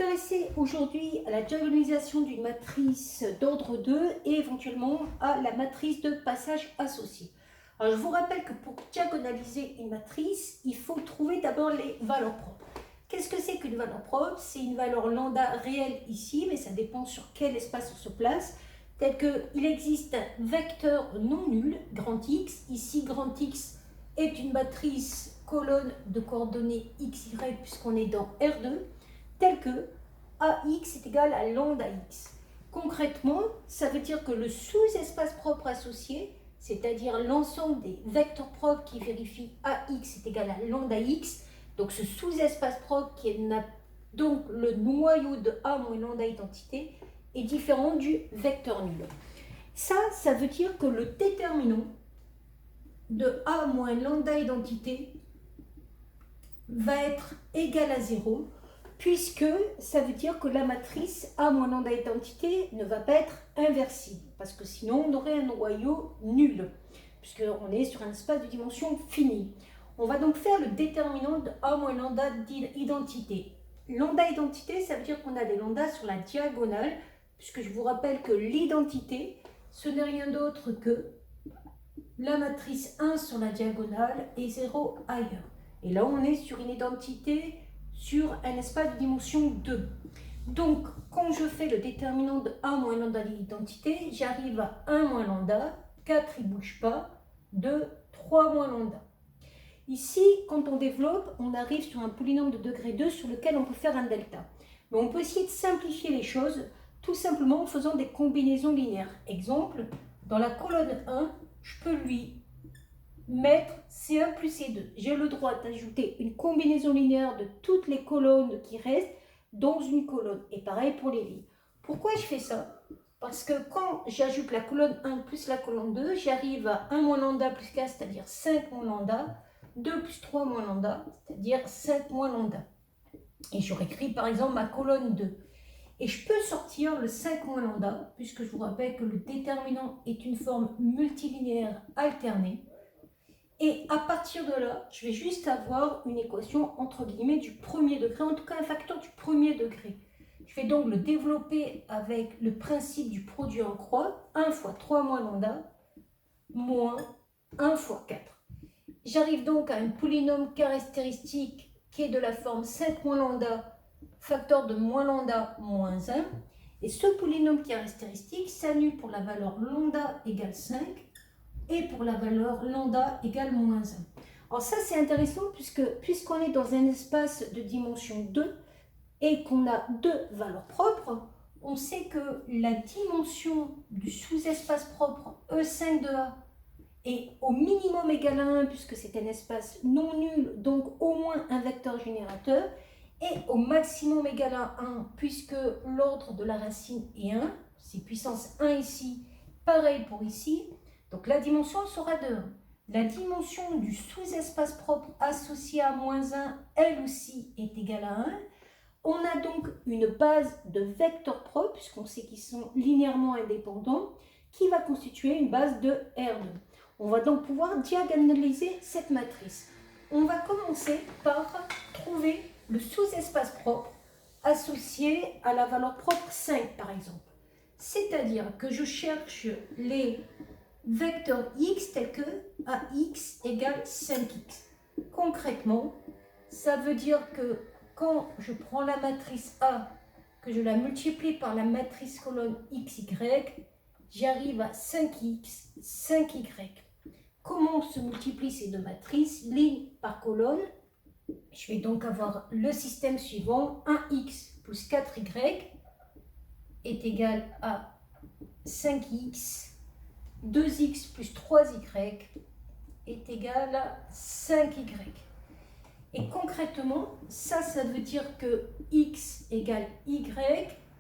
s'intéresser aujourd'hui à la diagonalisation d'une matrice d'ordre 2 et éventuellement à la matrice de passage associée. Alors, je vous rappelle que pour diagonaliser une matrice, il faut trouver d'abord les valeurs propres. Qu'est-ce que c'est qu'une valeur propre? C'est une valeur lambda réelle ici, mais ça dépend sur quel espace on se place, tel qu'il existe un vecteur non nul, grand X. Ici, grand X est une matrice colonne de coordonnées XY puisqu'on est dans R2, tel que AX est égal à lambda X. Concrètement, ça veut dire que le sous-espace propre associé, c'est-à-dire l'ensemble des vecteurs propres qui vérifient AX est égal à lambda X, donc ce sous-espace propre qui est donc le noyau de A moins lambda identité, est différent du vecteur nul. Ça veut dire que le déterminant de A moins lambda identité va être égal à 0, puisque ça veut dire que la matrice A moins lambda identité ne va pas être inversible, parce que sinon on aurait un noyau nul, puisqu'on est sur un espace de dimension finie. On va donc faire le déterminant de A moins lambda identité. Lambda identité, ça veut dire qu'on a des lambdas sur la diagonale, puisque je vous rappelle que l'identité, ce n'est rien d'autre que la matrice 1 sur la diagonale et 0 ailleurs. Et là, on est sur une identité sur un espace de dimension 2. Donc, quand je fais le déterminant de A moins lambda d'identité, j'arrive à 1 moins lambda, 4 il ne bouge pas, 2, 3 moins lambda. Ici, quand on développe, on arrive sur un polynôme de degré 2 sur lequel on peut faire un delta. Mais on peut essayer de simplifier les choses tout simplement en faisant des combinaisons linéaires. Exemple, dans la colonne 1, je peux lui mettre C1 plus C2. J'ai le droit d'ajouter une combinaison linéaire de toutes les colonnes qui restent dans une colonne. Et pareil pour les lignes. Pourquoi je fais ça? Parce que quand j'ajoute la colonne 1 plus la colonne 2, j'arrive à 1 moins lambda plus 4, c'est-à-dire 5 moins lambda, 2 plus 3 moins lambda, c'est-à-dire 5 moins lambda. Et je réécris par exemple ma colonne 2. Et je peux sortir le 5 moins lambda, puisque je vous rappelle que le déterminant est une forme multilinéaire alternée. Et à partir de là, je vais juste avoir une équation entre guillemets du premier degré, en tout cas un facteur du premier degré. Je vais donc le développer avec le principe du produit en croix, 1 fois 3 moins lambda, moins 1 fois 4. J'arrive donc à un polynôme caractéristique qui est de la forme 5 moins lambda, facteur de moins lambda moins 1. Et ce polynôme caractéristique s'annule pour la valeur lambda égale 5 et pour la valeur lambda égale moins 1. Alors ça c'est intéressant puisqu'on est dans un espace de dimension 2 et qu'on a deux valeurs propres, on sait que la dimension du sous-espace propre E5 de A est au minimum égal à 1 puisque c'est un espace non nul, donc au moins un vecteur générateur, et au maximum égal à 1 puisque l'ordre de la racine est 1, c'est puissance 1 ici, pareil pour ici. Donc la dimension sera de 1. La dimension du sous-espace propre associé à moins 1, elle aussi, est égale à 1. On a donc une base de vecteurs propres, puisqu'on sait qu'ils sont linéairement indépendants, qui va constituer une base de R2. On va donc pouvoir diagonaliser cette matrice. On va commencer par trouver le sous-espace propre associé à la valeur propre 5, par exemple. C'est-à-dire que je cherche les vecteur x tel que ax égale 5x. Concrètement, ça veut dire que quand je prends la matrice A, que je la multiplie par la matrice colonne xy, j'arrive à 5x, 5y. Comment se multiplient ces deux matrices, ligne par colonne? Je vais donc avoir le système suivant, 1x plus 4y est égal à 5x, 2x plus 3y est égal à 5y. Et concrètement, ça veut dire que x égale y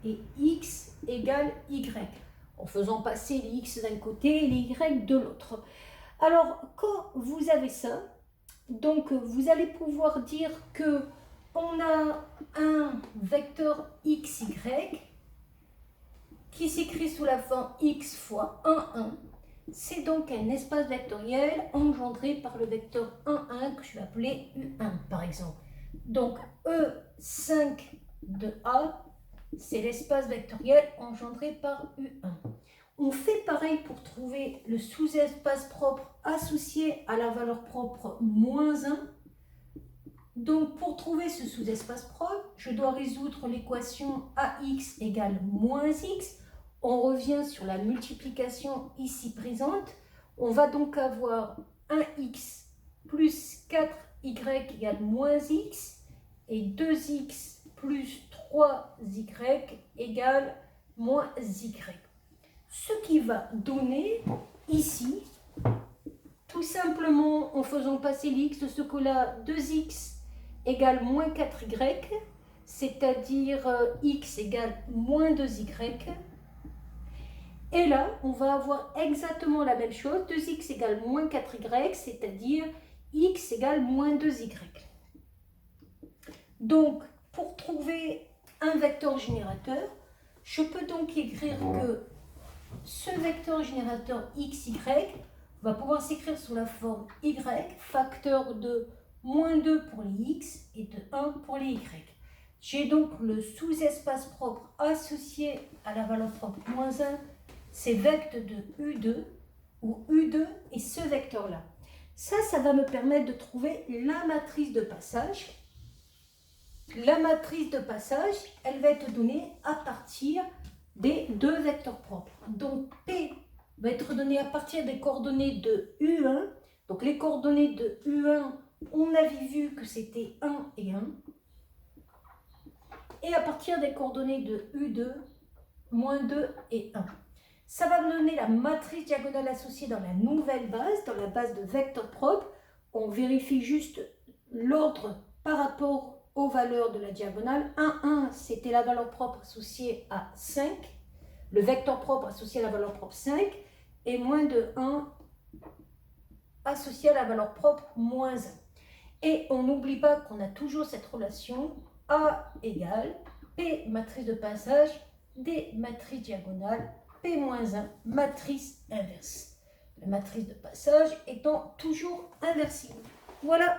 et x égale y, en faisant passer les x d'un côté et les y de l'autre. Alors, quand vous avez ça, donc vous allez pouvoir dire que on a un vecteur xy qui s'écrit sous la forme x fois 1, 1. C'est donc un espace vectoriel engendré par le vecteur 1, 1 que je vais appeler U1 par exemple. Donc E5 de A, c'est l'espace vectoriel engendré par U1. On fait pareil pour trouver le sous-espace propre associé à la valeur propre moins 1. Donc, pour trouver ce sous-espace propre, je dois résoudre l'équation AX égale moins X. On revient sur la multiplication ici présente. On va donc avoir 1x plus 4y égale moins x et 2x plus 3y égale moins y. Ce qui va donner ici, tout simplement en faisant passer l'x de ce côté-là, 2x égale moins 4y, c'est-à-dire x égale moins 2y. Et là, on va avoir exactement la même chose, 2x égale moins 4y, c'est-à-dire x égale moins 2y. Donc, pour trouver un vecteur générateur, je peux donc écrire que ce vecteur générateur xy va pouvoir s'écrire sous la forme y, facteur de moins 2 pour les x et de 1 pour les y. J'ai donc le sous-espace propre associé à la valeur propre moins 1, c'est vecteur de U2, où U2 est ce vecteur-là. Ça va me permettre de trouver la matrice de passage. La matrice de passage, elle va être donnée à partir des deux vecteurs propres. Donc P va être donné à partir des coordonnées de U1. Donc les coordonnées de U1, on avait vu que c'était 1 et 1. Et à partir des coordonnées de U2, moins 2 et 1. Ça va me donner la matrice diagonale associée dans la nouvelle base, dans la base de vecteurs propres. On vérifie juste l'ordre par rapport aux valeurs de la diagonale. 1, 1, c'était la valeur propre associée à 5. Le vecteur propre associé à la valeur propre 5. Et moins de 1 associé à la valeur propre moins 1. Et on n'oublie pas qu'on a toujours cette relation A égale P matrice de passage, D matrice diagonale, P-1 matrice inverse. La matrice de passage étant toujours inversible. Voilà.